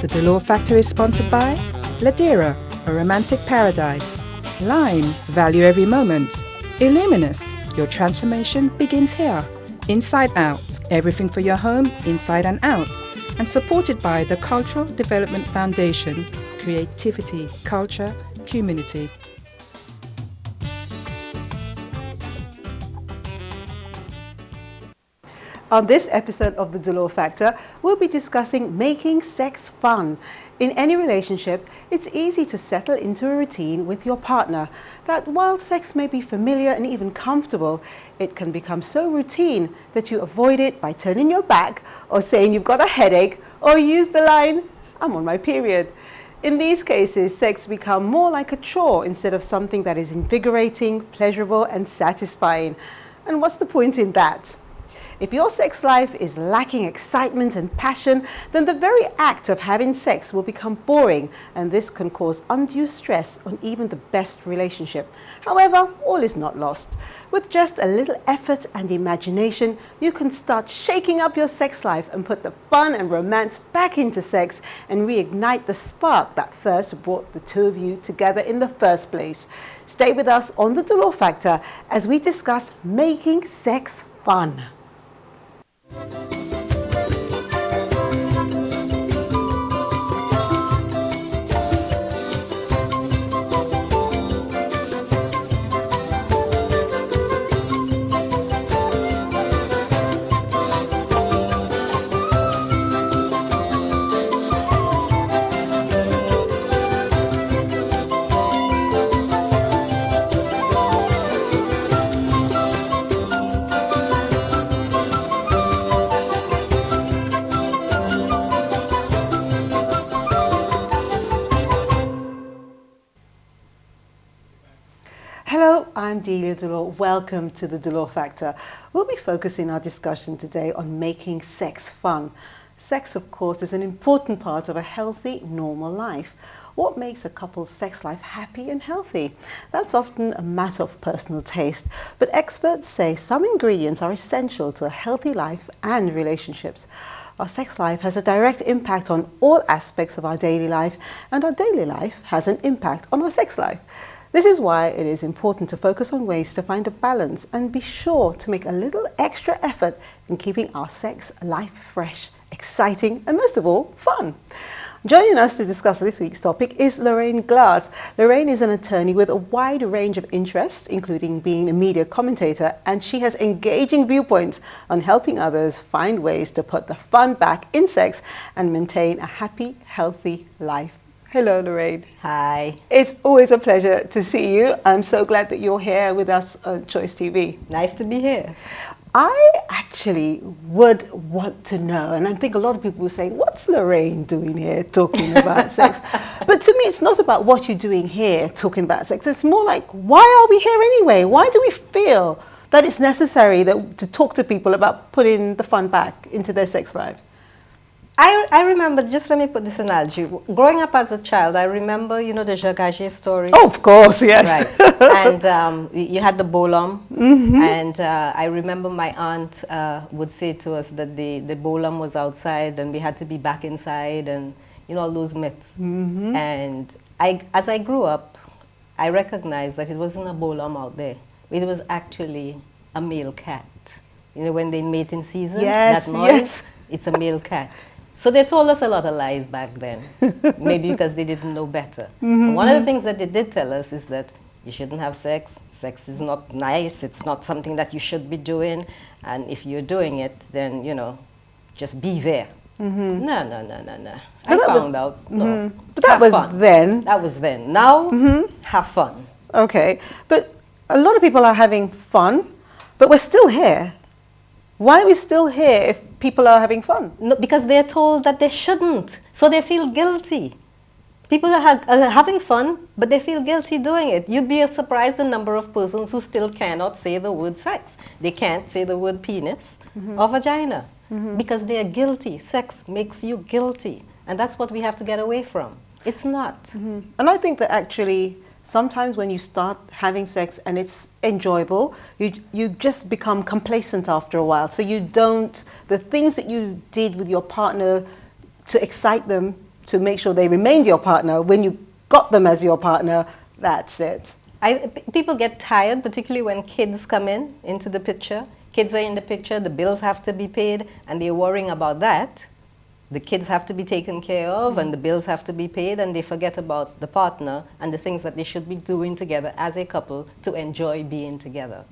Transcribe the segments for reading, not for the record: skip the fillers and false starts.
Dolor Factor is sponsored by Ladera, a romantic paradise. Lime, value every moment. Illuminous, your transformation begins here. Inside Out, everything for your home, inside and out. And supported by the Cultural Development Foundation, Creativity, Culture, Community. On this episode of The Dolor Factor, we'll be discussing making sex fun. In any relationship, it's easy to settle into a routine with your partner that while sex may be familiar and even comfortable, it can become so routine that you avoid it by turning your back or saying you've got a headache or use the line, "I'm on my period." In these cases, sex becomes more like a chore instead of something that is invigorating, pleasurable and satisfying. And what's the point in that? If your sex life is lacking excitement and passion, then the very act of having sex will become boring, and this can cause undue stress on even the best relationship. However, all is not lost. With just a little effort and imagination, you can start shaking up your sex life and put the fun and romance back into sex and reignite the spark that first brought the two of you together in the first place. Stay with us on The Dolor Factor as we discuss making sex fun. Hello, I'm Delia Dolor. Welcome to The Dolor Factor. We'll be focusing our discussion today on making sex fun. Sex, of course, is an important part of a healthy, normal life. What makes a couple's sex life happy and healthy? That's often a matter of personal taste, but experts say some ingredients are essential to a healthy life and relationships. Our sex life has a direct impact on all aspects of our daily life, and our daily life has an impact on our sex life. This is why it is important to focus on ways to find a balance and be sure to make a little extra effort in keeping our sex life fresh, exciting, and most of all, fun. Joining us to discuss this week's topic is Lorraine Glace. Lorraine is an attorney with a wide range of interests, including being a media commentator, and she has engaging viewpoints on helping others find ways to put the fun back in sex and maintain a happy, healthy life. Hello, Lorraine. Hi. It's always a pleasure to see you. I'm so glad that you're here with us on Choice TV. Nice to be here. I actually would want to know, and I think a lot of people will say, what's Lorraine doing here talking about sex? But to me, it's not about what you're doing here talking about sex. It's more like, why are we here anyway? Why do we feel that it's necessary to talk to people about putting the fun back into their sex lives? I remember, just let me put this analogy. Growing up as a child, I remember, the Jagage stories. Oh, of course, yes. Right. And you had the bolam. Mm-hmm. And I remember my aunt would say to us that the bolam was outside and we had to be back inside and, all those myths. Mm-hmm. And as I grew up, I recognized that it wasn't a bolam out there. It was actually a male cat. When they mate in season, yes, that noise, yes. It's a male cat. So they told us a lot of lies back then, maybe because they didn't know better. Mm-hmm. One of the things that they did tell us is that you shouldn't have sex. Sex is not nice. It's not something that you should be doing. And if you're doing it, then, just be there. Mm-hmm. No. I found out, no. Mm-hmm. But that was fun. Then. That was then. Now, have fun. Okay. But a lot of people are having fun, but we're still here. Why are we still here if people are having fun? No, because they're told that they shouldn't. So they feel guilty. People are having fun, but they feel guilty doing it. You'd be surprised the number of persons who still cannot say the word sex. They can't say the word penis or vagina because they are guilty. Sex makes you guilty. And that's what we have to get away from. It's not. And I think that actually sometimes when you start having sex and it's enjoyable, you just become complacent after a while. So the things that you did with your partner to excite them to make sure they remained your partner. When you got them as your partner, that's it. People get tired, particularly when kids come into the picture. Kids are in the picture, the bills have to be paid, and they're worrying about that. The kids have to be taken care of, and the bills have to be paid, and they forget about the partner and the things that they should be doing together as a couple to enjoy being together.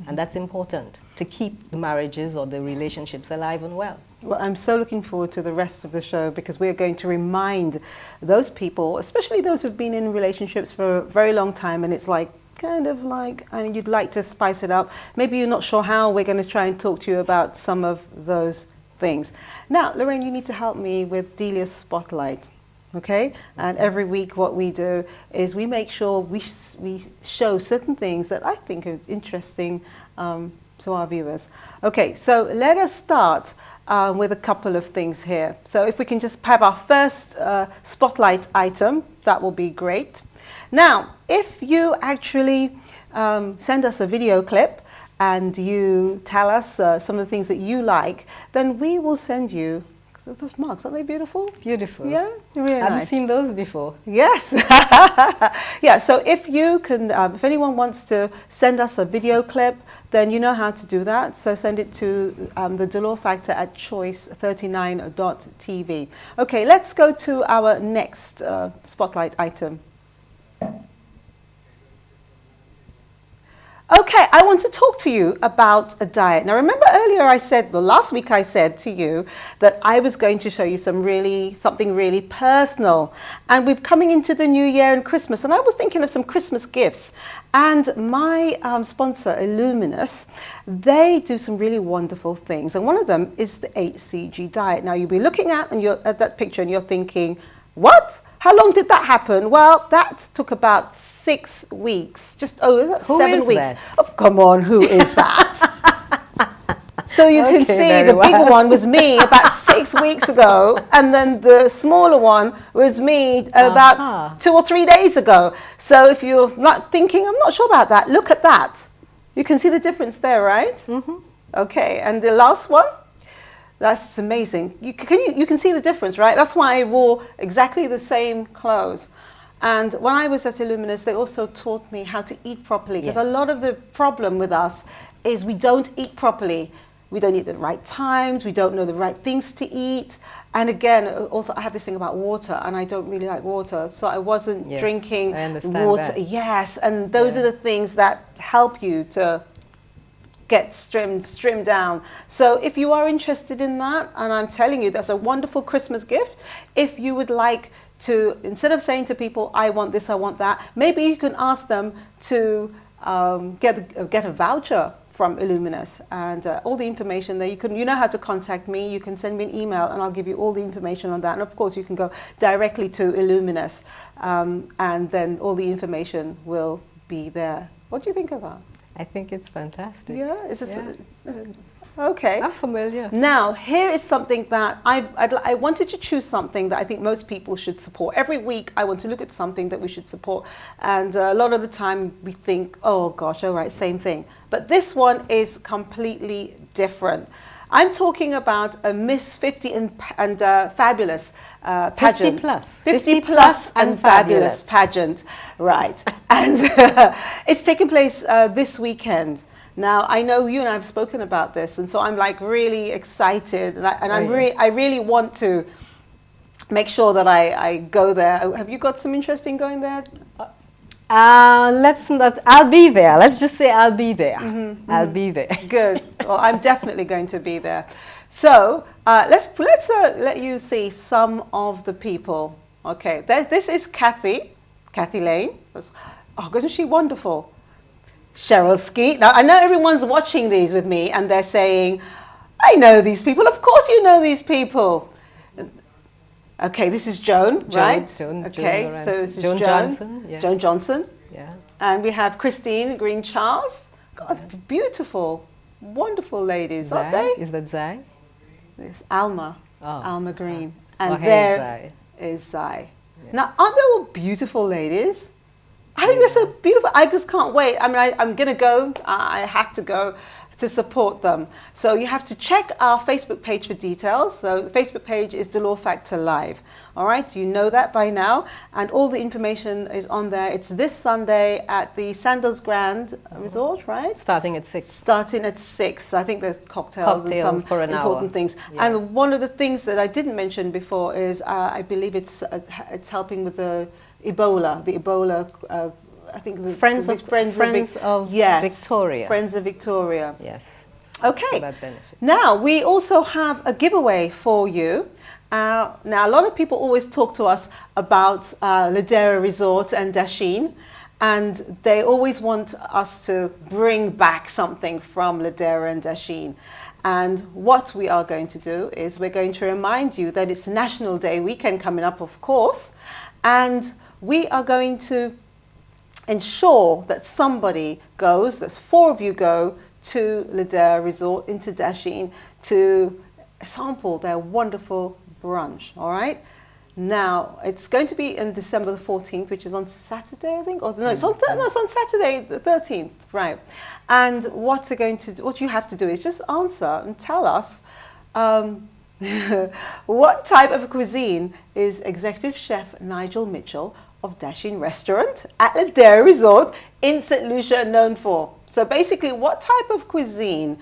And that's important to keep the marriages or the relationships alive and well. Well, I'm so looking forward to the rest of the show, because we're going to remind those people, especially those who've been in relationships for a very long time, and it's like, kind of like, and you'd like to spice it up. Maybe you're not sure how. We're going to try and talk to you about some of those things. Now, Lorraine, you need to help me with Delia's Spotlight, okay? And every week what we do is we make sure we show certain things that I think are interesting to our viewers. Okay, so let us start with a couple of things here. So if we can just have our first Spotlight item, that will be great. Now, if you actually send us a video clip and you tell us some of the things that you like, then we will send you those mugs. Aren't they beautiful? Beautiful. Yeah, really nice. I haven't seen those before. Yes. Yeah, so if you can, if anyone wants to send us a video clip, then you know how to do that. So send it to the Dolor Factor at choice39.tv. Okay, let's go to our next Spotlight item. Okay, I want to talk to you about a diet. Now, remember earlier I said, well, last week I said to you that I was going to show you something really personal. And we're coming into the new year and Christmas, and I was thinking of some Christmas gifts. And my sponsor, Illuminous, they do some really wonderful things. And one of them is the 8CG diet. Now, you'll be looking at that picture and you're thinking, what? How long did that happen? Well, that took about 6 weeks, just 7 weeks. That? Oh, come on, who is that? So you can see the bigger one was me about 6 weeks ago, and then the smaller one was me about 2 or 3 days ago. So if you're not thinking, I'm not sure about that, look at that. You can see the difference there, right? Mm-hmm. Okay, and the last one? That's amazing. You can see the difference, right? That's why I wore exactly the same clothes. And when I was at Illuminous, they also taught me how to eat properly. Because a lot of the problem with us is we don't eat properly. We don't eat at the right times. We don't know the right things to eat. And again, also I have this thing about water, and I don't really like water. So I wasn't drinking water. That. Yes, and those are the things that help you to get trimmed down. So if you are interested in that, and I'm telling you, that's a wonderful Christmas gift. If you would like to, instead of saying to people, I want this, I want that, maybe you can ask them to get a voucher from Illuminous, and all the information there. You know how to contact me. You can send me an email, and I'll give you all the information on that. And of course, you can go directly to Illuminous, and then all the information will be there. What do you think of that? I think it's fantastic. Yeah, okay. I'm familiar. Now, here is something that I wanted to choose something that I think most people should support. Every week, I want to look at something that we should support. And a lot of the time, we think, oh gosh, all right, same thing. But this one is completely different. I'm talking about a Miss 50 and Fabulous pageant. 50 plus and fabulous pageant. Right. And it's taking place this weekend. Now, I know you and I have spoken about this, and so I'm like really excited, and I really want to make sure that I go there. Have you got some interest in going there? I'll be there. Let's just say I'll be there. I'll be there. Good. Well, I'm definitely going to be there. So let's let you see some of the people. Okay, this is Kathy Lane. Oh, isn't she wonderful? Cheryl Skeet. Now, I know everyone's watching these with me, and they're saying, I know these people. Of course you know these people. Okay, this is Joan, right? Joan, okay, Joan, so this is Joan Johnson. Yeah. Joan Johnson. Yeah. And we have Christine Green Charles. God, beautiful, wonderful ladies, aren't they? Is that Zai? It's Alma. Alma Green. And there Zai. Is Zai. Yes. Now, aren't they all beautiful ladies? I think they're so beautiful. I just can't wait. I mean, I'm going to go. I have to go to support them. So you have to check our Facebook page for details. So the Facebook page is Dolor Factor Live. All right, you know that by now, and all the information is on there. It's this Sunday at the Sandals Grand Resort, right? Starting at 6. Starting at 6. I think there's cocktails and some for an important hour. things. Yeah. And one of the things that I didn't mention before is I believe it's helping with the Ebola. I think the Friends of yes, Victoria. Friends of Victoria. Yes. Okay. For that benefit. Now we also have a giveaway for you. Now a lot of people always talk to us about Ladera Resort and Dashin, and they always want us to bring back something from Ladera and Dashin. And what we are going to do is we're going to remind you that it's National Day weekend coming up, of course, and we are going to ensure that somebody goes, that 4 of you go to Ladera Resort into Dashin to sample their wonderful brunch. All right. Now it's going to be on December the 14th, which is on Saturday, I think. Or no, it's on Saturday the 13th, right? And what you have to do is just answer and tell us what type of cuisine is Executive Chef Nigel Mitchell of Dashin Restaurant at Ladera Resort in St. Lucia known for. So basically, what type of cuisine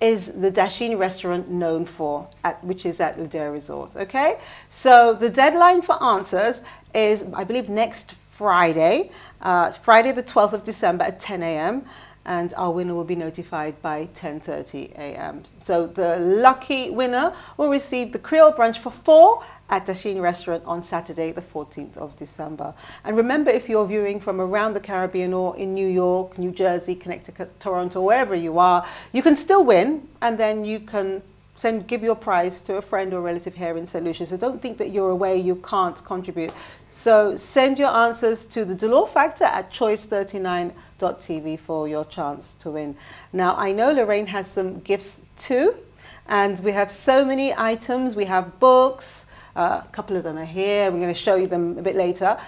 is the Dashin Restaurant known for, which is at Ladera Resort, okay? So the deadline for answers is, I believe, next Friday, Friday the 12th of December at 10 a.m., and our winner will be notified by 10:30 a.m. So the lucky winner will receive the Creole brunch for 4 at Dashin Restaurant on Saturday the 14th of December. And remember, if you're viewing from around the Caribbean or in New York, New Jersey, Connecticut, Toronto, wherever you are, you can still win, and then you can give your prize to a friend or relative here in St. Lucia. So don't think that you're away, you can't contribute. So send your answers to the Dolor Factor at choice39.tv for your chance to win. Now, I know Lorraine has some gifts too, and we have so many items. We have books, a couple of them are here. We're going to show you them a bit later.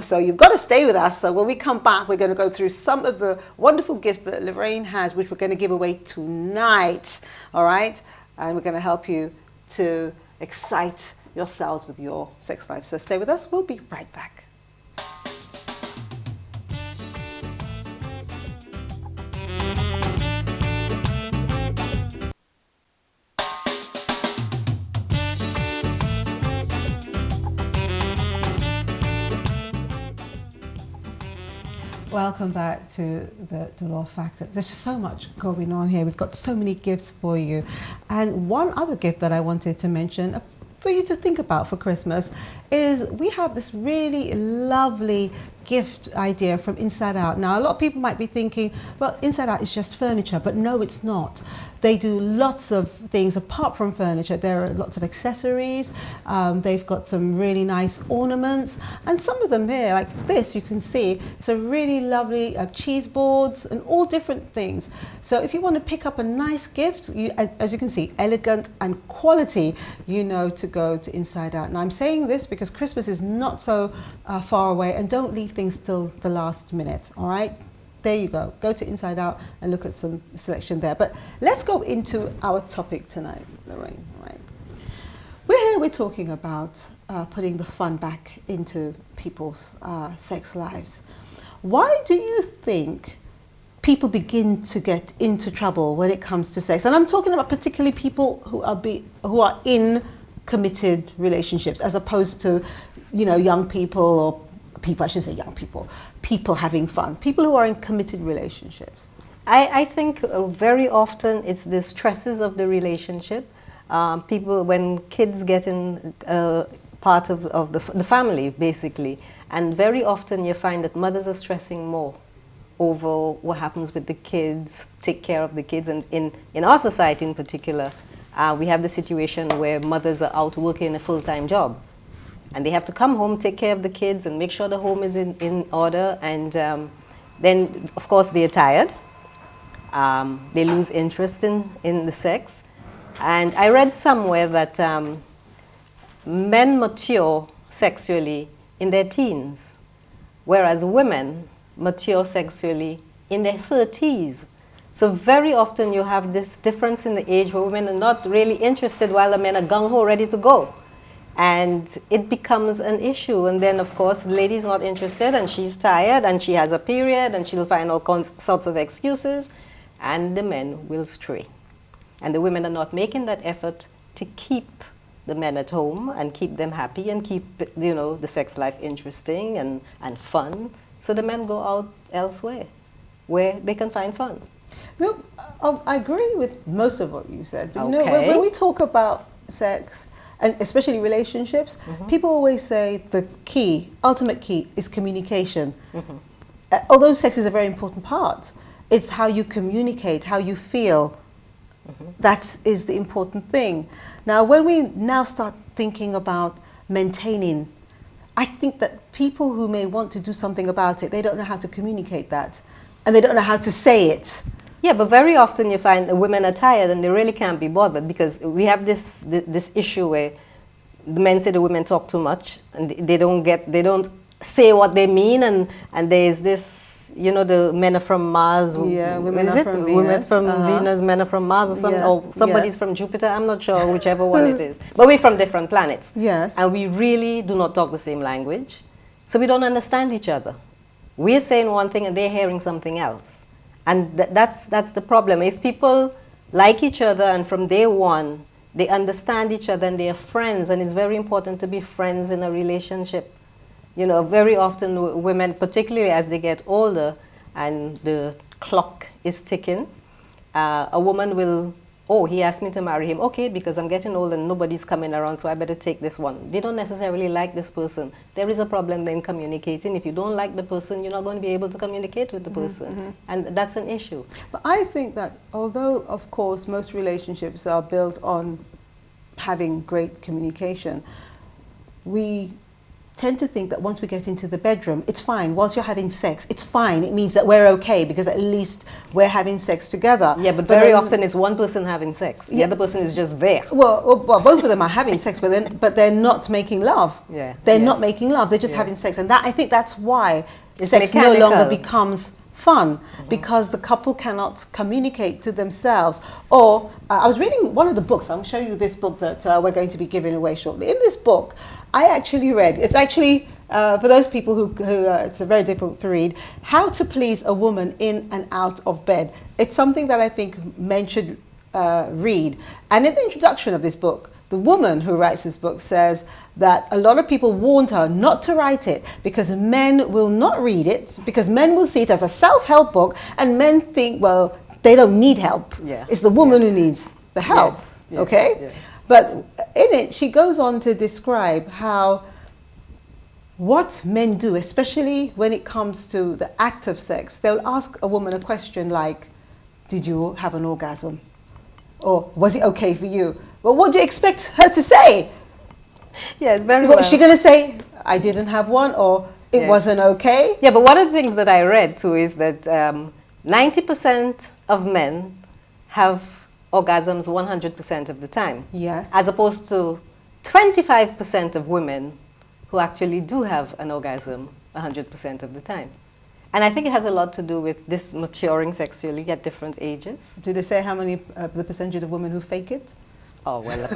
So you've got to stay with us. So when we come back, we're going to go through some of the wonderful gifts that Lorraine has, which we're going to give away tonight. All right? And we're going to help you to excite yourselves with your sex life. So stay with us. We'll be right back. Welcome back to the Dolor Factor. There's so much going on here. We've got so many gifts for you. And one other gift that I wanted to mention for you to think about for Christmas is we have this really lovely gift idea from Inside Out. Now, a lot of people might be thinking, well, Inside Out is just furniture, but no, it's not. They do lots of things apart from furniture. There are lots of accessories. They've got some really nice ornaments, and some of them here, like this, you can see, it's a really lovely cheese boards and all different things. So if you want to pick up a nice gift, as you can see, elegant and quality, you know to go to Inside Out. Now, I'm saying this because Christmas is not so far away, and don't leave things till the last minute, all right? There you go. Go to Inside Out and look at some selection there. But let's go into our topic tonight, Lorraine. Right? We're talking about putting the fun back into people's sex lives. Why do you think people begin to get into trouble when it comes to sex? And I'm talking about particularly people who are in committed relationships, as opposed to, young people, or people, I shouldn't say young people, people having fun, people who are in committed relationships. I think very often it's the stresses of the relationship. People, when kids get in part of the family, basically, and very often you find that mothers are stressing more over what happens with the kids, take care of the kids, and in our society in particular, we have the situation where mothers are out working a full-time job. And they have to come home, take care of the kids, and make sure the home is in order. And then, of course, they're tired. They lose interest in the sex. And I read somewhere that men mature sexually in their teens, whereas women mature sexually in their 30s. So very often you have this difference in the age where women are not really interested while the men are gung-ho ready to go. And it becomes an issue. And then, of course, the lady's not interested and she's tired and she has a period and she'll find all sorts of excuses and the men will stray. And the women are not making that effort to keep the men at home and keep them happy and keep, you know, the sex life interesting and fun. So the men go out elsewhere where they can find fun. No, I agree with most of what you said. But, Okay. you know, when we talk about sex, and especially relationships, people always say the key, ultimate key, is communication. Although sex is a very important part, it's how you communicate, how you feel. That is the important thing. Now, when we now start thinking about maintaining, I think that people who may want to do something about it, they don't know how to communicate that. And they don't know how to say it. Yeah, but very often you find the women are tired and they really can't be bothered because we have this issue where the men say the women talk too much and they don't say what they mean, and there's this, you know, the men are from Mars. Yeah, women is are it from women Venus. from Venus, men are from Mars, or some, Yeah. or somebody's Yes. from Jupiter. I'm not sure whichever one it is, but we're from different planets. Yes. And we really do not talk the same language, so we don't understand each other. We're saying one thing and they're hearing something else, and that's the problem. If people like each other and from day one they understand each other and they are friends, and it's very important to be friends in a relationship. You know, very often women, particularly as they get older and the clock is ticking, a woman will, oh, he asked me to marry him. Okay, because I'm getting old and nobody's coming around, so I better take this one. They don't necessarily like this person. There is a problem then communicating. If you don't like the person, you're not going to be able to communicate with the person. And that's an issue. But I think that although, of course, most relationships are built on having great communication, we tend to think that once we get into the bedroom, it's fine. Whilst you're having sex, it's fine. It means that we're okay because at least we're having sex together. Yeah, but very often it's one person having sex. The Yeah. other person is just there. Well, both of them are having sex, but they're not making love. Yeah. They're Yes. not making love. They're just Yeah. having sex, and that, I think that's why It's sex no mechanical. longer becomes fun, because the couple cannot communicate to themselves. Or I was reading one of the books. I'll show you this book that we're going to be giving away shortly. In this book, I actually read. It's actually for those people who it's a very difficult to read. How to Please a Woman in and Out of Bed. It's something that I think men should read. And in the introduction of this book, the woman who writes this book says that a lot of people warned her not to write it because men will not read it, because men will see it as a self-help book, and men think, well, they don't need help. Yeah. It's the woman who needs the help. Yes. Yes. Okay? Yes. But in it, she goes on to describe how what men do, especially when it comes to the act of sex, they'll ask a woman a question like, did you have an orgasm? Or was it okay for you? Well, what do you expect her to say? Yes, very What, well. is she going to say, I didn't have one, or it Yes. wasn't okay? Yeah, but one of the things that I read too is that 90% of men have orgasms 100% of the time. Yes. As opposed to 25% of women who actually do have an orgasm 100% of the time. And I think it has a lot to do with this maturing sexually at different ages. Do they say how many, the percentage of women who fake it? Oh, well,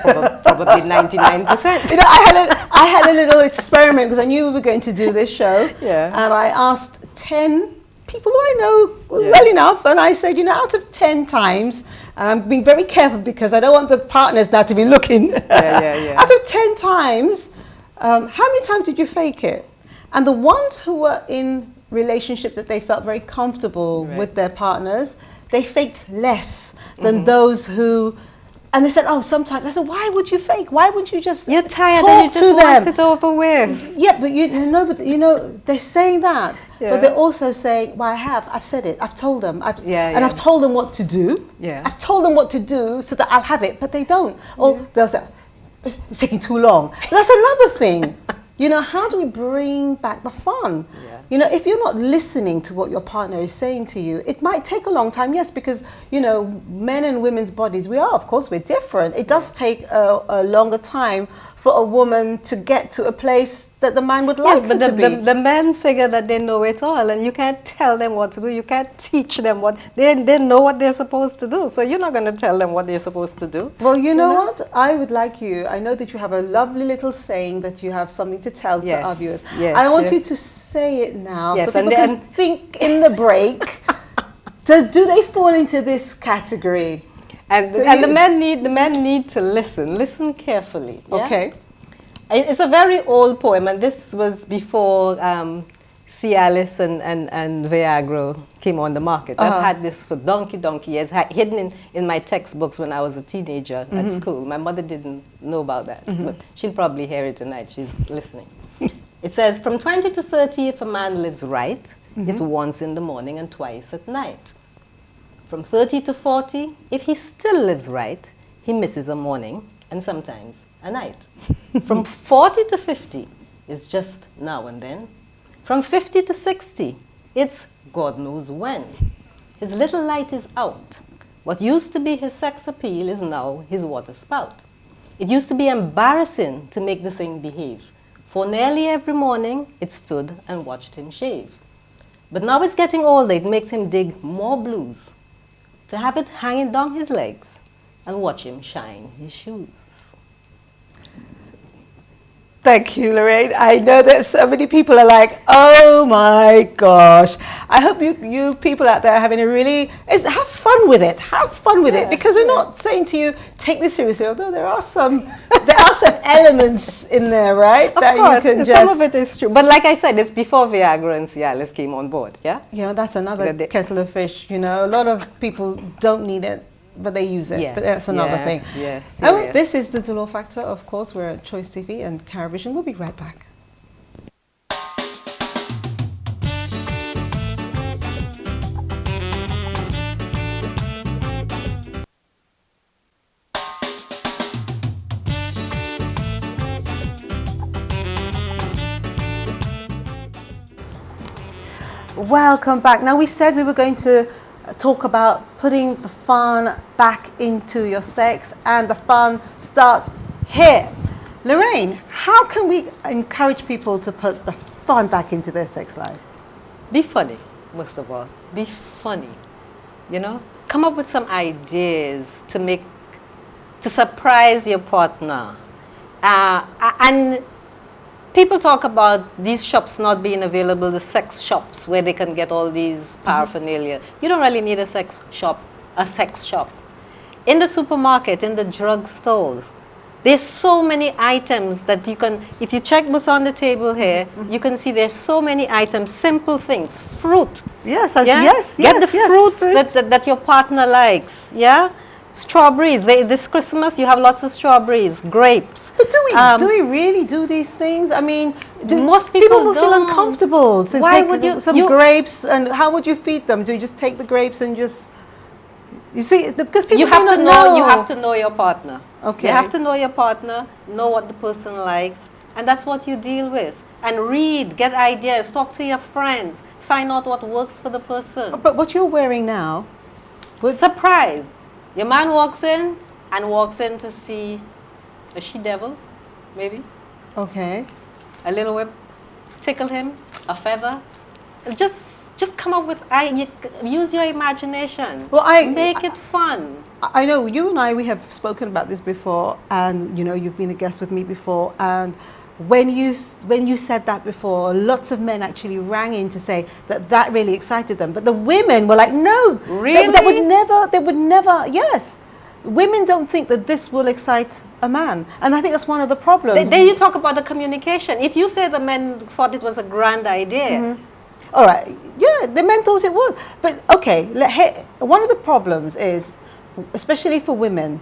probably 99%. You know, I had a little experiment because I knew we were going to do this show. Yeah. And I asked 10 people who I know Yes. well enough, and I said, you know, out of 10 times, and I'm being very careful because I don't want the partners now to be looking. Yeah. Out of 10 times, how many times did you fake it? And the ones who were in relationship that they felt very comfortable Right. with their partners, they faked less than those who. And they said, oh, sometimes. I said, why would you fake? Why would you just You're tired talk and you to just them? want it over with. Yeah, but you know, they're saying that, Yeah. but they're also saying, well, I've said it, I've told them, Yeah. I've told them what to do. Yeah. I've told them what to do so that I'll have it, but they don't. Or they'll say, it's taking too long. That's another thing. You know, how do we bring back the fun? Yeah. You know, if you're not listening to what your partner is saying to you, it might take a long time, yes, because, you know, men and women's bodies, of course, we're different. It does take a longer time for a woman to get to a place that the man would like Yes, but her to be. the men figure that they know it all, and you can't tell them what to do. You can't teach them what they know what they're supposed to do. So you're not going to tell them what they're supposed to do. Well, you know what? I would like you. I know that you have a lovely little saying that you have something to tell to our viewers. Yes, I want yes. you to say it now, Yes, so and people then- can think in the break. Do they fall into this category? And the men need to listen carefully. Yeah? Okay. It's a very old poem, and this was before Cialis and Viagra came on the market. I've had this for donkey years, hidden in my textbooks when I was a teenager at school. My mother didn't know about that, but she'll probably hear it tonight. She's listening. It says, from 20 to 30, if a man lives right, it's once in the morning and twice at night. From 30 to 40, if he still lives right, he misses a morning and sometimes a night. From 40 to 50, it's just now and then. From 50 to 60, it's God knows when. His little light is out. What used to be his sex appeal is now his water spout. It used to be embarrassing to make the thing behave, for nearly every morning it stood and watched him shave. But now it's getting older, it makes him dig more blues, to have it hanging down his legs and watch him shine his shoes. Thank you, Lorraine. I know that so many people are like, oh my gosh. I hope you people out there are having a really, have fun with it. Have fun with it, because we're not saying to you, take this seriously, although there are some elements in there, right? Of that course, you can some of it is true. But like I said, it's before Viagra and Cialis came on board, yeah? You know, that's another kettle of fish. You know, a lot of people don't need it, but they use it. Yes, but that's another thing. Yes, Oh, yes. this is the Dolor Factor, of course. We're at Choice TV and Caravision. We'll be right back. Welcome back. Now, we said we were going to talk about putting the fun back into your sex, and the fun starts here. Lorraine, how can we encourage people to put the fun back into their sex lives? Be funny, most of all. Be funny, you know? Come up with some ideas to surprise your partner. And people talk about these shops not being available, the sex shops where they can get all these paraphernalia. You don't really need a sex shop. In the supermarket, in the drug stores, there's so many items that you can, if you check what's on the table here, you can see there's so many items, simple things, fruit. Yes, Get the fruit that your partner likes, yeah? Strawberries, this Christmas you have lots of strawberries, grapes. But do we really do these things? I mean, most people will feel don't. uncomfortable to Why take would you- some grapes, and how would you feed them? Do you just take the grapes and just, you see, because people You have may to not know. You have to know your partner. Okay. You have to know your partner, know what the person likes, and that's what you deal with. And read, get ideas, talk to your friends, find out what works for the person. But what you're wearing now, Surprise! Your man walks in to see a she-devil, maybe, okay. a little whip, tickle him, a feather. Just come up with, use your imagination. Well, make it fun. I know you and I, we have spoken about this before, and you know, you've been a guest with me before, and when you said that before, lots of men actually rang in to say that really excited them, but the women were like, no, Really? they would never, yes. Women don't think that this will excite a man, and I think that's one of the problems. Then you talk about the communication. If you say the men thought it was a grand idea, All right, yeah, the men thought it was, but okay, one of the problems is, especially for women,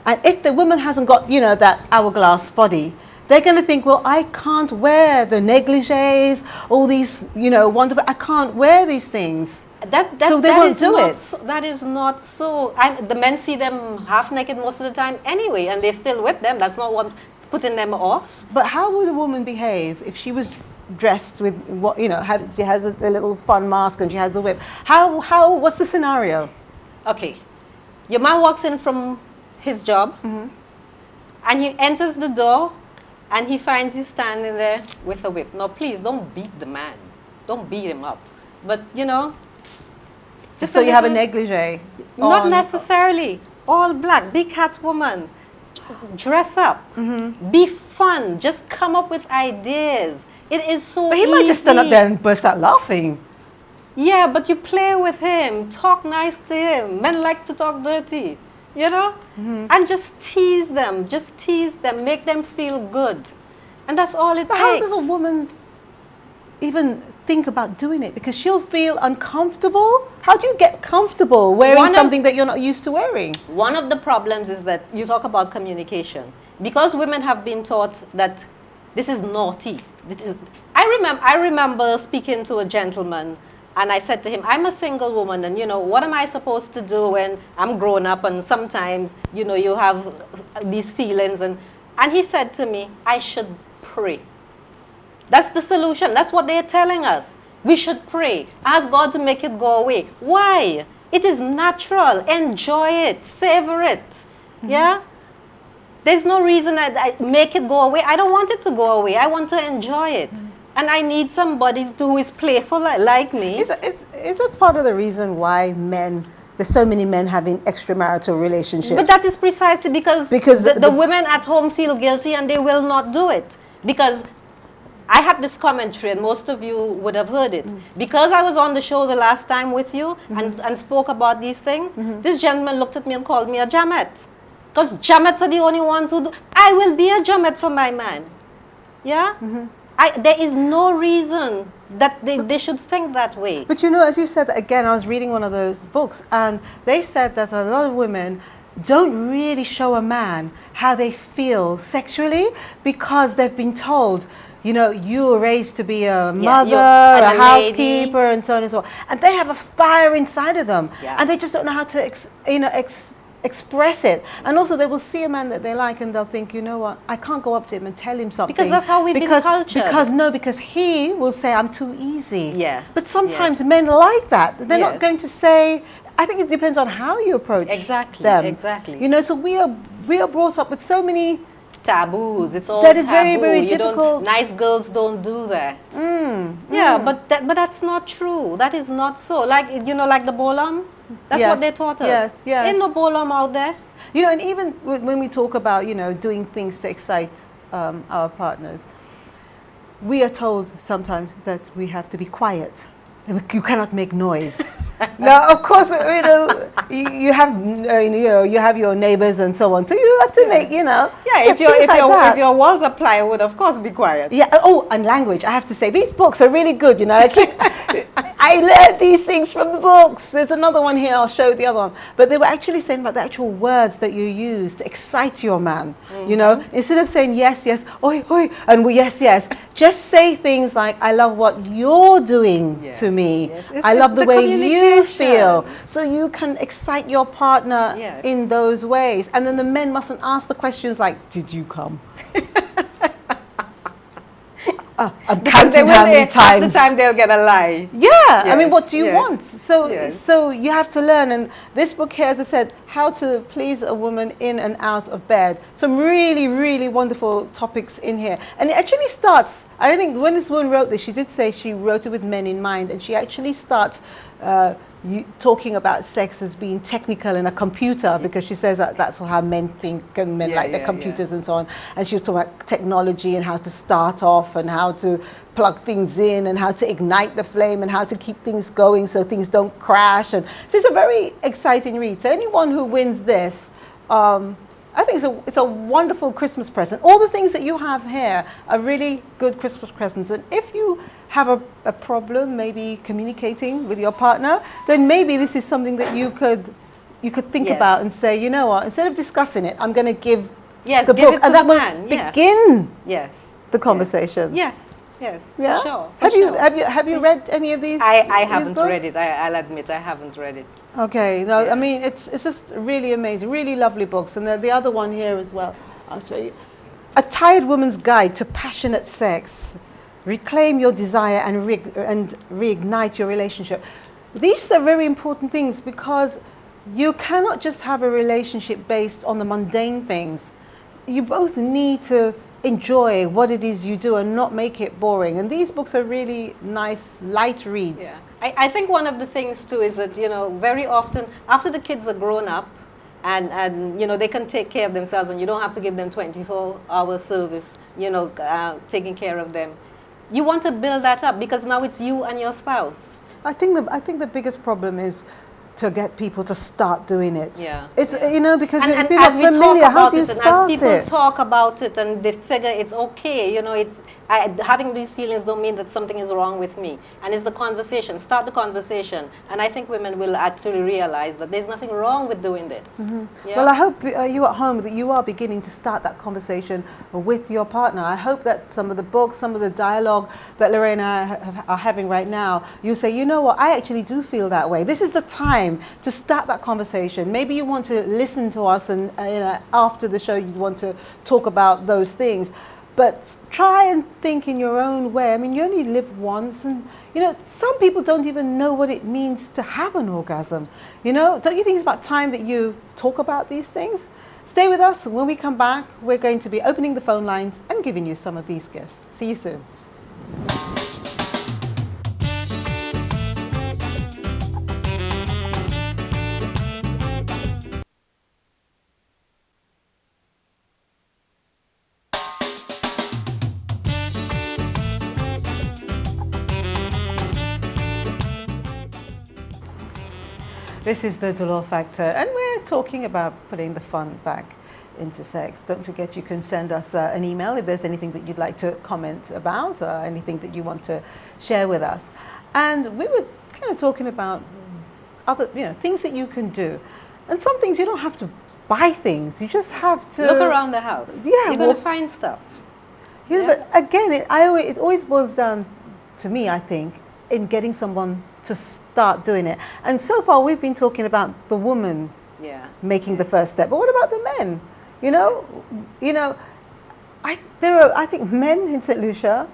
and if the woman hasn't got, you know, that hourglass body, they're going to think, well, I can't wear the negligees, all these, you know, wonderful, I can't wear these things. So they won't do it. That is not so. The men see them half naked most of the time anyway, and they're still with them. That's not what putting them off. But how would a woman behave if she was dressed with what, you know, she has a little fun mask and she has a whip? What's the scenario? Okay, your man walks in from his job, and he enters the door and he finds you standing there with a whip. Now, please don't beat the man. Don't beat him up. But, you know, just So you have a little- negligee? Not on- necessarily. All black. Be Catwoman. Dress up. Be fun. Just come up with ideas. It is so But he easy. might just stand up there and burst out laughing. Yeah, but you play with him. Talk nice to him. Men like to talk dirty. You know? And just tease them. Just tease them. Make them feel good. And that's all it But how takes. does a woman even think about doing it? Because she'll feel uncomfortable. How do you get comfortable wearing One of- something that you're not used to wearing? One of the problems is that you talk about communication. Because women have been taught that this is naughty. I remember speaking to a gentleman, and I said to him, I'm a single woman, and, you know, what am I supposed to do when I'm grown up and sometimes, you know, you have these feelings? And he said to me, I should pray. That's the solution. That's what they're telling us. We should pray. Ask God to make it go away. Why? It is natural. Enjoy it. Savor it. Yeah? There's no reason that I make it go away. I don't want it to go away. I want to enjoy it. And I need somebody who is playful like me. Is it part of the reason why there's so many men having extramarital relationships? But that is precisely because the women at home feel guilty and they will not do it. Because I had this commentary, and most of you would have heard it. Because I was on the show the last time with you and spoke about these things, this gentleman looked at me and called me a jamet. Because jamets are the only ones who do. I will be a jamet for my man. Yeah? There is no reason that they should think that way. But you know, as you said, again, I was reading one of those books, and they said that a lot of women don't really show a man how they feel sexually because they've been told, you know, you were raised to be a mother, and a a housekeeper, lady. and so on and so on. And they have a fire inside of them, Yeah. and they just don't know how to, express it. And also, they will see a man that they like, and they'll think, you know what, I can't go up to him and tell him something. Because that's how we've been cultured. Because he will say, I'm too easy. Yeah. But sometimes men like that. They're not Yes. going to say, I think it depends on how you approach Exactly, them. exactly. You know, so we are brought up with so many taboos. It's all That is taboo. very, very You don't- difficult. Nice girls don't do that. Yeah, but that's not true. That is not so. Like, you know, like the bolam. That's Yes, what they taught us. yes, yes. Ain't no bolam out there. You know, and even when we talk about, you know, doing things to excite our partners, we are told sometimes that we have to be quiet. You cannot make noise. Now, of course, you know, you have your neighbors and so on. So you have to make, you know. Yeah, things like that. if your walls are plywood, of course, be quiet. Yeah. Oh, and language. I have to say, these books are really good. You know, I learned these things from the books. There's another one here. I'll show the other one. But they were actually saying about the actual words that you use to excite your man. You know, instead of saying yes, yes, oi, oi, and yes, yes, just say things like, I love what you're doing Yes, to me. yes. It's I love the the way you feel. communication. So you can excite your partner Yes. in those ways. And then the men mustn't ask the questions like, did you come? I'm Because counting how many half times. the time they'll get a lie. Yeah, I mean, Yes, what do you yes, want? So, yes. so you have to learn. And this book here, as I said, how to please a woman in and out of bed. Some really, really wonderful topics in here. And it actually starts, I think when this woman wrote this, she did say she wrote it with men in mind. And she actually starts talking about sex as being technical in a computer, because she says that that's how men think, and men like their computers and so on. And she was talking about technology and how to start off and how to plug things in and how to ignite the flame and how to keep things going so things don't crash. And so it's a very exciting read. So anyone who wins this, I think it's a wonderful Christmas present. All the things that you have here are really good Christmas presents. And if you have a problem maybe communicating with your partner, then maybe this is something that you could think about and say, you know what, instead of discussing it, I'm going to give the book, it to and the that will man. begin Yes. the conversation. Yes. Yes. Yeah? For sure. Have you read any of these? I these haven't books? read it. I'll admit I haven't read it. Okay, no, Yeah. I mean, it's just really amazing, really lovely books. And the other one here as well, I'll show you. A Tired Woman's Guide to Passionate Sex. Reclaim your desire and reignite your relationship. These are very important things, because you cannot just have a relationship based on the mundane things. You both need to enjoy what it is you do and not make it boring. And these books are really nice, light reads. Yeah. I think one of the things too is that, you know, very often after the kids are grown up and you know, they can take care of themselves and you don't have to give them 24-hour service, you know, taking care of them. You want to build that up because now it's you and your spouse. I think the biggest problem is to get people to start doing it. Yeah. It's, you know, because And if you're not familiar, how do you start and as people it? talk about it and they figure it's okay, you know, having these feelings don't mean that something is wrong with me. And it's the conversation. Start the conversation. And I think women will actually realize that there's nothing wrong with doing this. Yeah? Well, I hope you at home that you are beginning to start that conversation with your partner. I hope that some of the books, some of the dialogue that Lorraine and I are having right now, you say, you know what, I actually do feel that way. This is the time to start that conversation. Maybe you want to listen to us and you know, after the show you want to talk about those things. But try and think in your own way. I mean, you only live once, and you know, some people don't even know what it means to have an orgasm. You know, don't you think it's about time that you talk about these things? Stay with us. When we come back, we're going to be opening the phone lines and giving you some of these gifts. See you soon. This is the Dolor Factor, and we're talking about putting the fun back into sex. Don't forget you can send us an email if there's anything that you'd like to comment about, anything that you want to share with us. And we were kind of talking about other, you know, things that you can do. And some things you don't have to buy things, you just have to... Look around the house. Yeah, You're going to find stuff. Yeah, but again, it always boils down to me, I think, in getting someone to start doing it. And so far we've been talking about the woman making the first step. But what about the men? You know, I think men in St. Lucia,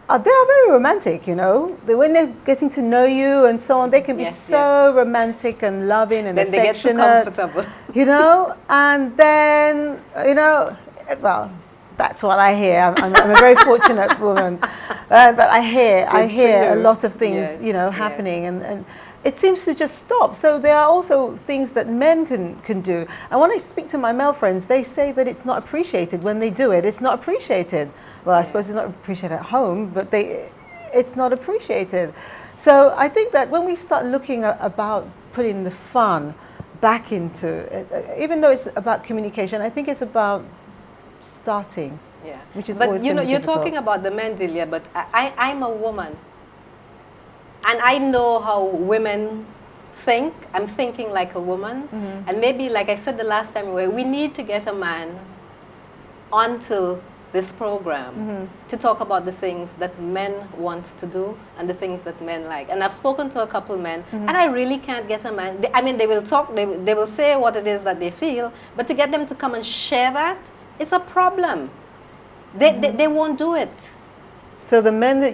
they are very romantic, you know. When they're getting to know you and so on, they can be so romantic and loving and then affectionate. They get too comfortable. You know, and then, you know, well, that's what I hear. I'm a very fortunate woman, but I hear a lot of things, you know, happening, and it seems to just stop. So there are also things that men can do. And when I speak to my male friends, they say that it's not appreciated when they do it. It's not appreciated. Well, I suppose it's not appreciated at home, but it's not appreciated. So I think that when we start looking about putting the fun back into it, even though it's about communication, I think it's about starting, which is but always you know, you're difficult. talking about the men, Delia, but I'm a woman, and I know how women think. I'm thinking like a woman, and maybe, like I said the last time, we need to get a man onto this program to talk about the things that men want to do and the things that men like. And I've spoken to a couple men, and I really can't get a man. I mean, they will talk, they will say what it is that they feel, but to get them to come and share that, it's a problem. They won't do it. So the men that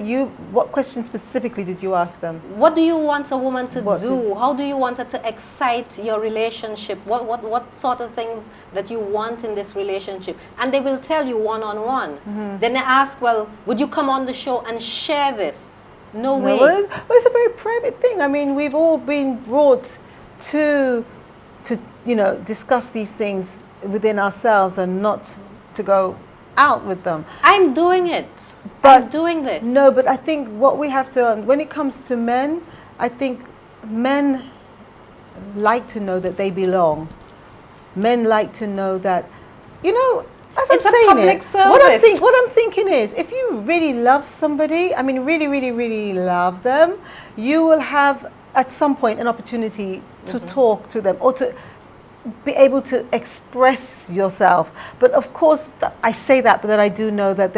what question specifically did you ask them? What do you want a woman to do? How do you want her to excite your relationship? What sort of things that you want in this relationship? And they will tell you one-on-one. Then they ask, well, would you come on the show and share this? No way. Well, it's a very private thing. I mean, we've all been brought to you know, discuss these things within ourselves and not to go out with them. I'm doing it. But I'm doing this. No, but I think what we have to, when it comes to men, I think men like to know that they belong. Men like to know that, you know, as it's I'm a saying public it, service. what I'm thinking is, if you really love somebody, I mean, really, really, really love them, you will have at some point an opportunity to talk to them or to be able to express yourself. But of course, I say that, but then I do know that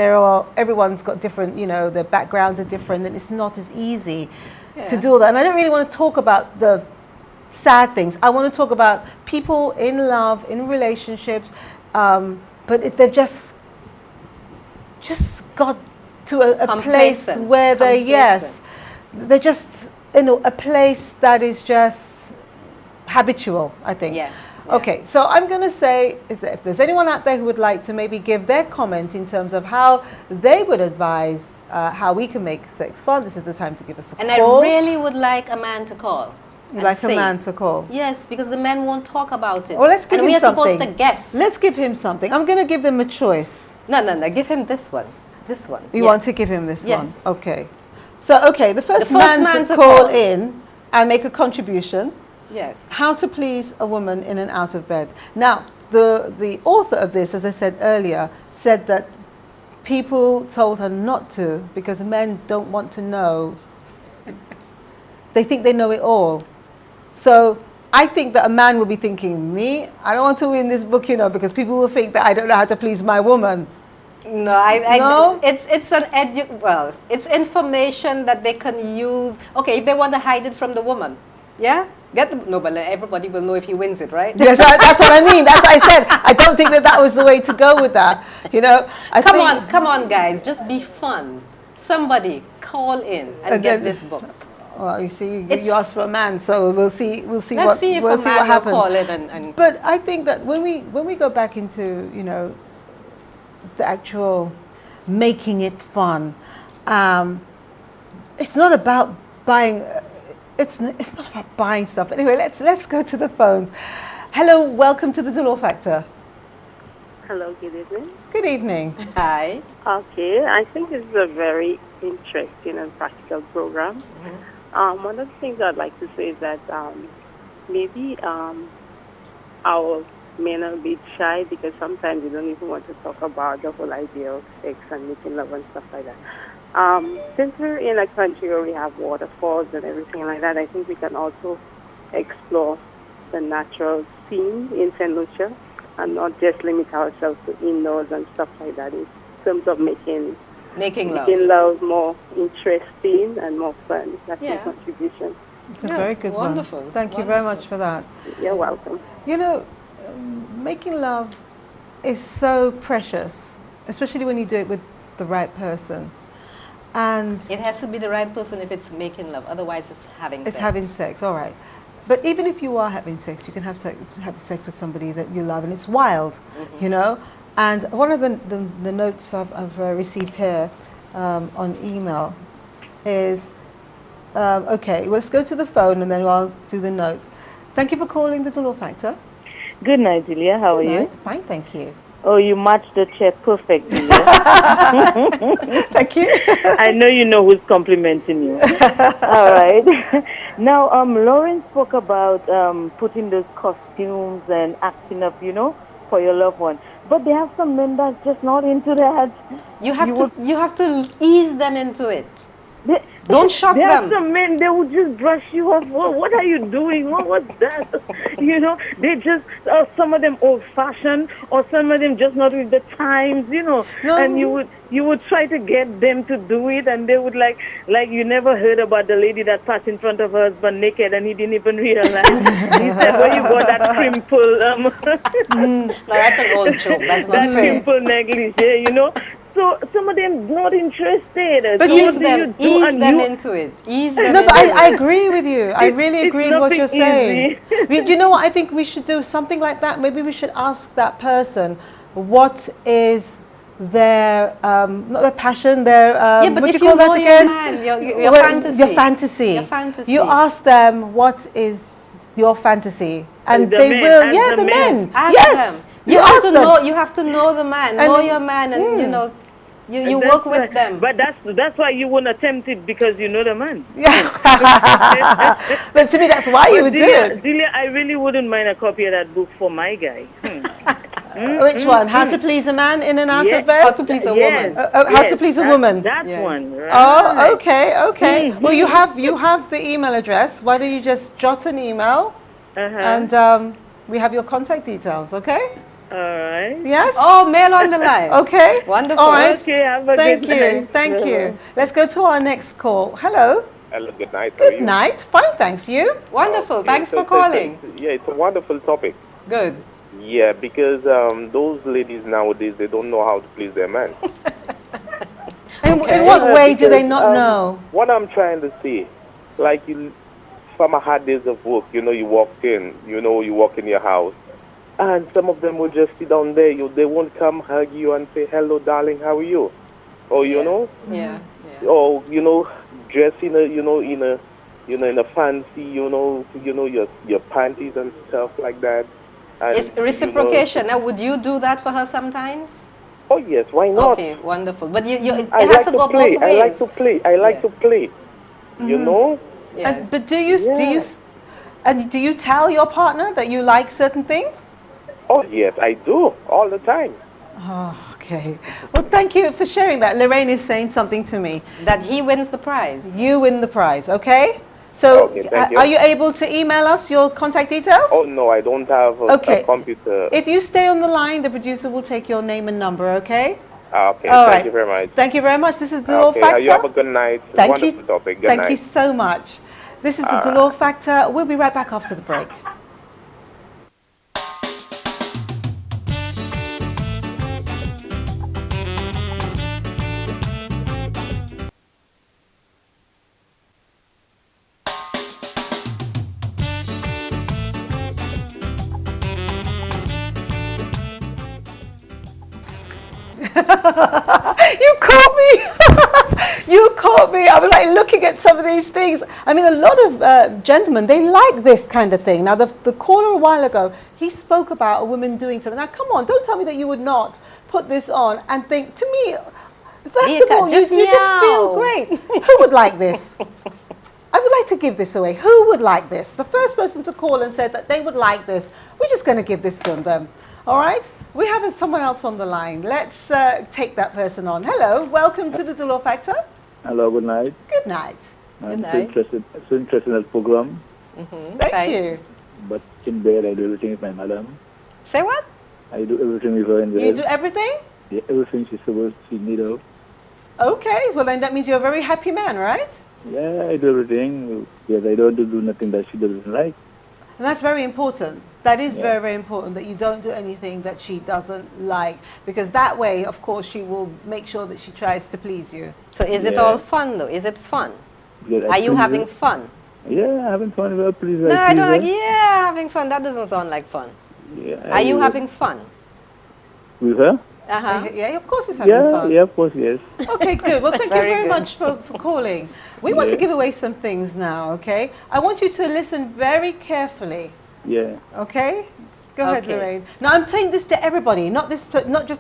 everyone's got different, you know, their backgrounds are different, and it's not as easy to do all that. And I don't really want to talk about the sad things. I want to talk about people in love, in relationships, but if they've just got to a place where they're just in a place that is just habitual, I think. Okay, so I'm going to say, is that if there's anyone out there who would like to maybe give their comment in terms of how they would advise how we can make sex fun, this is the time to give us a And call. I really would like a man to call. You'd like a man to call? Yes, because the men won't talk about it. Well, let's give him something. And we are supposed to guess. Let's give him something. I'm going to give him a choice. No. Give him this one. This one. You want to give him this Yes. one? Okay. So, okay, the first man to call in and make a contribution. Yes. How to please a woman in and out of bed. Now, the author of this, as I said earlier, said that people told her not to because men don't want to know. They think they know it all. So I think that a man will be thinking, me, I don't want to win this book, because people will think that I don't know how to please my woman. No, it's it's information that they can use. Okay, if they want to hide it from the woman, yeah, but everybody will know if he wins it, right? Yes, that's what I mean. That's what I said. I don't think that was the way to go with that. Come on, guys, just be fun. Somebody call in and get this book. Well, you see, you asked for a man, so we'll see. Let's see if a man will call it and. But I think that when we go back into the actual making it fun, it's not about buying. It's not about buying stuff. Anyway, let's go to the phones. Hello, welcome to the Dolor Factor. Hello, good evening. Good evening. Hi. Okay, I think this is a very interesting and practical program. Mm-hmm. One of the things I'd like to say is that maybe our men are a bit shy because sometimes we don't even want to talk about the whole idea of sex and making love and stuff like that. Since we're in a country where we have waterfalls and everything like that, I think we can also explore the natural scene in St. Lucia and not just limit ourselves to indoors and stuff like that in terms of making love more interesting and more fun. That's my contribution. It's a very good wonderful. one. Thank you very much for that. You're welcome. Making love is so precious, especially when you do it with the right person. And it has to be the right person if it's making love. Otherwise, it's having sex. It's having sex, all right. But even if you are having sex, you can have sex with somebody that you love, and it's wild, And one of the notes I've received here on email is, okay, let's go to the phone and then I'll do the notes. Thank you for calling the Dolor Factor. Good night, Delia. How are you? Fine, thank you. Oh, you matched the chair perfectly. Thank you. I know you know who's complimenting you. All right. Now, Lauren spoke about putting those costumes and acting up, for your loved one. But there are some men that's just not into that. You have to ease them into it. Don't shock them. There are some men, they will just brush you off. What are you doing? What's that? They just, some of them old-fashioned, or some of them just not with the times, No. And you would try to get them to do it, and they would like you never heard about the lady that passed in front of her husband naked, and he didn't even realize. He said, where you got that crimple? No, that's an old joke. That's not fair. That crimple negligee, So some of them not interested. But ease them into it. Ease them. No, but I agree with you. I really agree with what you're saying. You know what? I think we should do something like that. Maybe we should ask that person what is their not their passion, their but what if do you call that again? Your fantasy. Your fantasy. Your fantasy. You ask them what is your fantasy, and the they men, will. Yeah, the men. Ask Yes. them. You have to know. You have to know the man. Know your man, and you work with them. But that's why you won't attempt it, because you know the man. But to me, that's why you would do it. Delia, I really wouldn't mind a copy of that book for my guy. Which one? How to please a man in and out of bed? How to please a woman. How to please a woman. That one. Right. Oh, okay. Well, you have the email address. Why don't you just jot an email, and we have your contact details. Okay. All right. Yes. Oh, mail on the line. Okay. Wonderful. All right. Okay. Have a good night. Thank you. Let's go to our next call. Hello. Hello. Good night. Good night. Fine, thanks. You? Wonderful. Thanks for calling. It's a wonderful topic. Good. Yeah, because those ladies nowadays, they don't know how to please their man. In what way do they not know? What I'm trying to say, like from a hard days of work, you walked in, you walk in your house, and some of them will just sit down there. They won't come hug you and say, hello, darling, how are you? Or, Yeah. or, dress in a, in a fancy, your panties and stuff like that. And, It's reciprocation. Now, would you do that for her sometimes? oh, yes, why not? Okay, wonderful. But it I has like to to go play. both ways. I like to play. I like to play. You know? Yes. But do you tell your partner that you like certain things? Oh, yes, I do. All the time. Oh, okay. Well, thank you for sharing that. Lorraine is saying something to me. That he wins the prize. You win the prize, okay? So, Okay, thank you. are you able to email us your contact details? Oh, no, I don't have a computer. If you stay on the line, the producer will take your name and number, okay? Okay, All thank right. you very much. Thank you very much. This is Dolor Okay, Factor. you have a good night. Thank Wonderful you. topic. Good Thank night. you so much. This is the Dolor Factor. We'll be right back after the break. You caught me. You caught me. I was like looking at some of these things. I mean, a lot of gentlemen, they like this kind of thing. Now, the caller a while ago, he spoke about a woman doing something. Now, come on, don't tell me that you would not put this on and think, to me, first of all, you just feel great. Who would like this? I would like to give this away. Who would like this? The first person to call and said that they would like this, we're just going to give this to them. All right? We have someone else on the line. Let's take that person on. Hello, welcome to the Dolor Factor. Hello, good night. Good night. I'm so interested in the program. Thank you. But in bed, I do everything with my madam. Say what? I do everything with her in bed. You do everything? Yeah, everything she's supposed to need of. Okay, well then that means you're a very happy man, right? Yeah, I do everything. Yes, I don't do nothing that she doesn't like. And that's very important. That is very, very important that you don't do anything that she doesn't like. Because that way, of course, she will make sure that she tries to please you. So is it all fun though? Is it fun? Yes, Are you having fun? Yeah, having fun with her, please. No, I don't like, having fun. That doesn't sound like fun. Yeah, Are you having fun? With her? Uh-huh. Yeah, of course it's having fun. Yeah, of course, yes. Okay, good. Well, thank you very much for calling. We want to give away some things now, okay? I want you to listen very carefully. Yeah. Okay? Go ahead, Lorraine. Now, I'm saying this to everybody, not just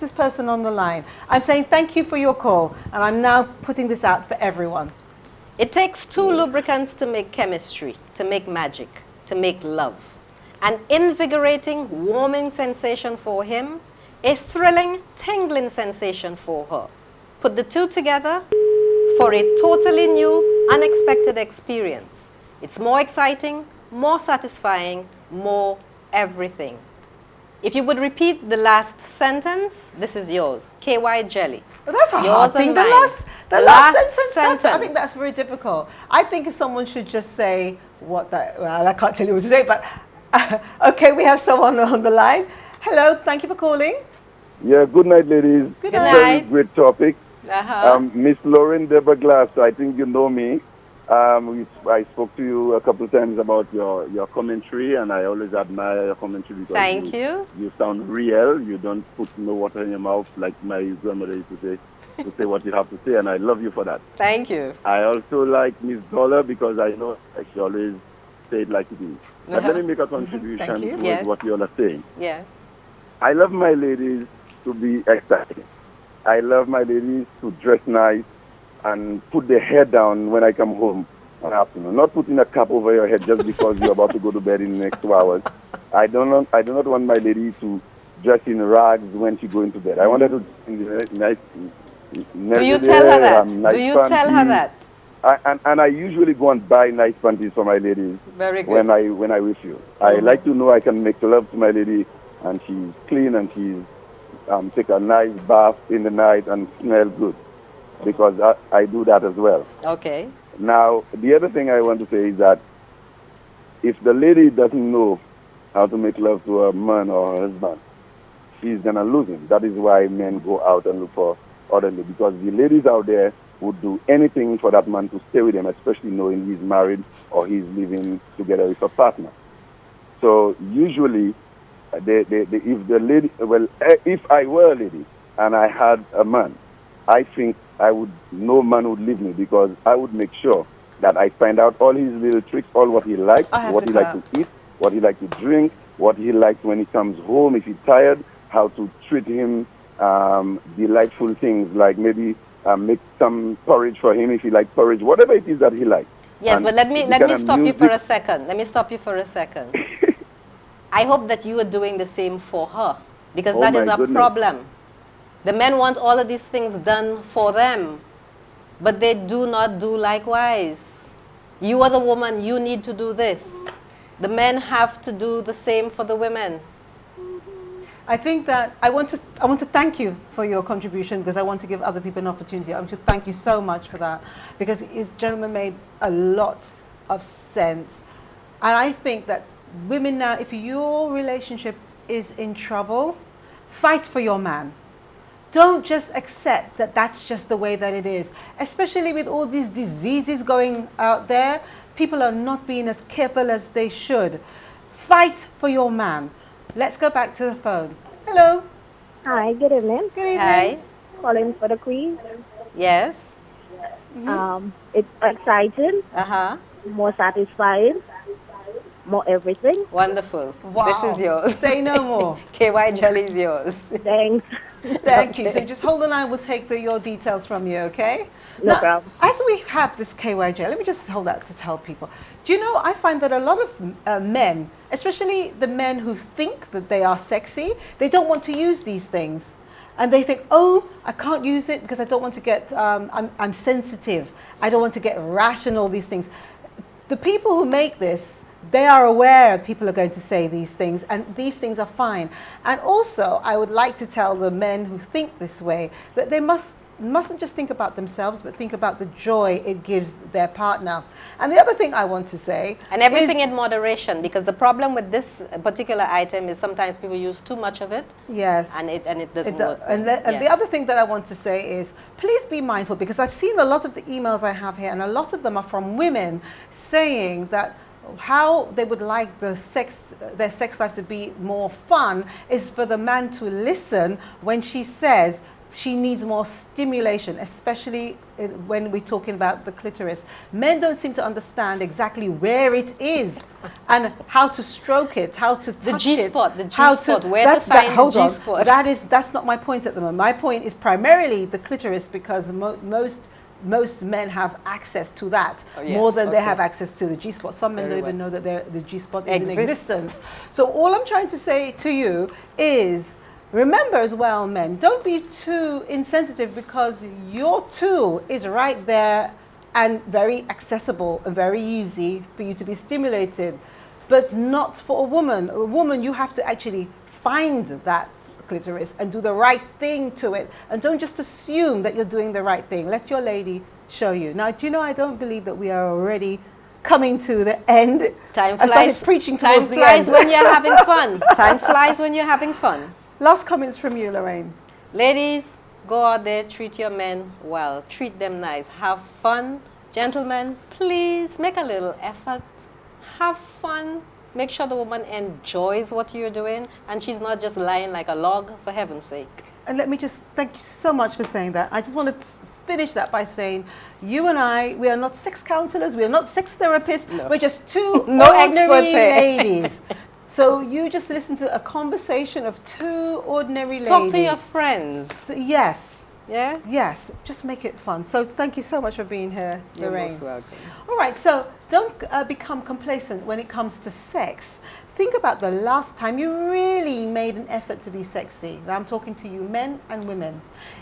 this person on the line. I'm saying thank you for your call, and I'm now putting this out for everyone. It takes two lubricants to make chemistry, to make magic, to make love. An invigorating, warming sensation for him, a thrilling, tingling sensation for her. Put the two together for a totally new, unexpected experience. It's more exciting, more satisfying, more everything. If you would repeat the last sentence, this is yours. KY jelly. Well, that's a yours hard thing. and The mine. last sentence. I think that's very difficult. I think if someone should just say well, I can't tell you what to say, but okay, we have someone on the line. Hello, thank you for calling. Yeah, good night, ladies. Good night. Very great topic. Uh-huh. Miss Lorraine Glace, I think you know me. I spoke to you a couple of times about your commentary, and I always admire your commentary because Thank you. You sound real. You don't put no water in your mouth like my grandmother used to say what you have to say, and I love you for that. Thank you. I also like Miss Dolor because I know she always say it like it is. But let me make a contribution towards what you all are saying. Yes. I love my ladies to be excited. I love my ladies to dress nice and put their hair down when I come home on afternoon. Not putting a cap over your head just because you're about to go to bed in the next 2 hours. I do not want my lady to dress in rags when she go into bed. I want her to nice. Do you tell her that? Nice Do you panties. tell her that? And I usually go and buy nice panties for my ladies. Very good. When I wish you. I like to know I can make love to my lady and she's clean and she's take a nice bath in the night and smell good, because I do that as well. Okay. Now, the other thing I want to say is that if the lady doesn't know how to make love to her man or her husband, she's going to lose him. That is why men go out and look for other ladies, because the ladies out there would do anything for that man to stay with him, especially knowing he's married or he's living together with a partner. So usually, if the lady, well, if I were a lady and I had a man, I think no man would leave me, because I would make sure that I find out all his little tricks, all what he likes, I have what to he likes clap. to eat, what he likes to drink, what he likes when he comes home, if he's tired, how to treat him, delightful things, like maybe make some porridge for him if he likes porridge, whatever it is that he likes. Yes, And but let if he me can stop you amuse for it- a second. Let me stop you for a second. I hope that you are doing the same for her, because Oh that is my a goodness. problem. The men want all of these things done for them, but they do not do likewise. You are the woman, you need to do this. The men have to do the same for the women. I think that I want to thank you for your contribution, because I want to give other people an opportunity. I want to thank you so much for that, because this gentleman made a lot of sense. And I think that women now, if your relationship is in trouble, fight for your man. Don't just accept that that's just the way that it is. Especially with all these diseases going out there, people are not being as careful as they should. Fight for your man. Let's go back to the phone. Hello. Hi, good evening. Good evening. Hi. Calling for the quiz. Yes. It's exciting, Uh-huh. more satisfying, more everything. Wonderful. Wow. This is yours. Say no more. KY jelly is yours. Thanks. Thank you. So just hold on, I will take your details from you, okay? No Now, problem. as we have this KYJ, let me just hold that to tell people. Do you know, I find that a lot of men, especially the men who think that they are sexy, they don't want to use these things. And they think, oh, I can't use it because I don't want to get, I'm sensitive. I don't want to get rash and all these things. The people who make this, they are aware people are going to say these things, and these things are fine. And also, I would like to tell the men who think this way that they mustn't just think about themselves, but think about the joy it gives their partner. And the other thing I want to say, And everything is, in moderation, because the problem with this particular item is sometimes people use too much of it, yes, and it doesn't It do- work. and the Yes. other thing that I want to say is, please be mindful, because I've seen a lot of the emails I have here, and a lot of them are from women saying that how they would like their sex life to be more fun is for the man to listen when she says she needs more stimulation, especially when we're talking about the clitoris. Men don't seem to understand exactly where it is and how to stroke it, how to touch G-spot, it. the G-spot, where to That's find the hold on. G-spot. That's not my point at the moment. My point is primarily the clitoris, because most men have access to that more than they have access to the G-spot. Some men don't even know that the G-spot is in existence. So all I'm trying to say to you is, remember as well, men, don't be too insensitive, because your tool is right there and very accessible and very easy for you to be stimulated, but not for a woman. A woman, you have to actually find that clitoris and do the right thing to it, and don't just assume that you're doing the right thing. Let your lady show you. Now, do you know, I don't believe that we are already coming to the end. Time I started flies. preaching Time towards the flies end. when you're having fun. Time flies when you're having fun. Last comments from you, Lorraine. Ladies, go out there, treat your men well, treat them nice, have fun. Gentlemen, please make a little effort, have fun. Make sure the woman enjoys what you're doing and she's not just lying like a log, for heaven's sake. And let me just thank you so much for saying that. I just want to finish that by saying, you and I, we are not sex counselors, we are not sex therapists, we're just two No ordinary experts here. ladies. So you just listen to a conversation of two ordinary ladies. Talk to your friends. So, yes. Yeah? Yes, just make it fun. So thank you so much for being here, You're Lorraine. most welcome. All right, so don't become complacent when it comes to sex. Think about the last time you really made an effort to be sexy. Now I'm talking to you, men and women.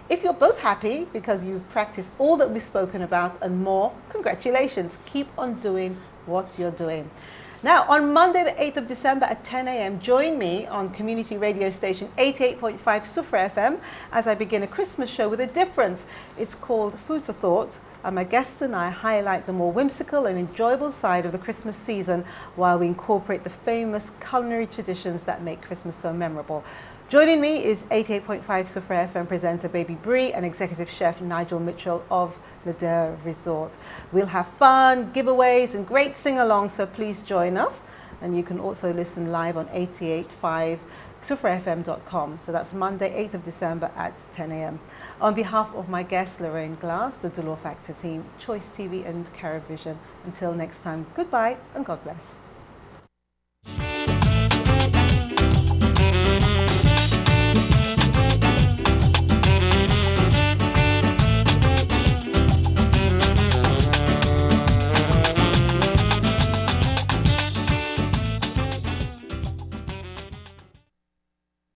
If you're both happy because you've practiced all that we've spoken about and more, congratulations. Keep on doing what you're doing. Now, on Monday, the 8th of December at 10 a.m., join me on community radio station 88.5 Sufra FM as I begin a Christmas show with a difference. It's called Food for Thought, and my guests and I highlight the more whimsical and enjoyable side of the Christmas season while we incorporate the famous culinary traditions that make Christmas so memorable. Joining me is 88.5 Sufra FM presenter Baby Bree and executive chef Nigel Mitchell of Ladera Resort. We'll have fun, giveaways and great sing-alongs, so please join us. And you can also listen live on 88.5 SuperFM.com. So that's Monday, 8th of December at 10 a.m. On behalf of my guest, Lorraine Glace, the Dolor Factor team, Choice TV and Caravision, until next time, goodbye and God bless.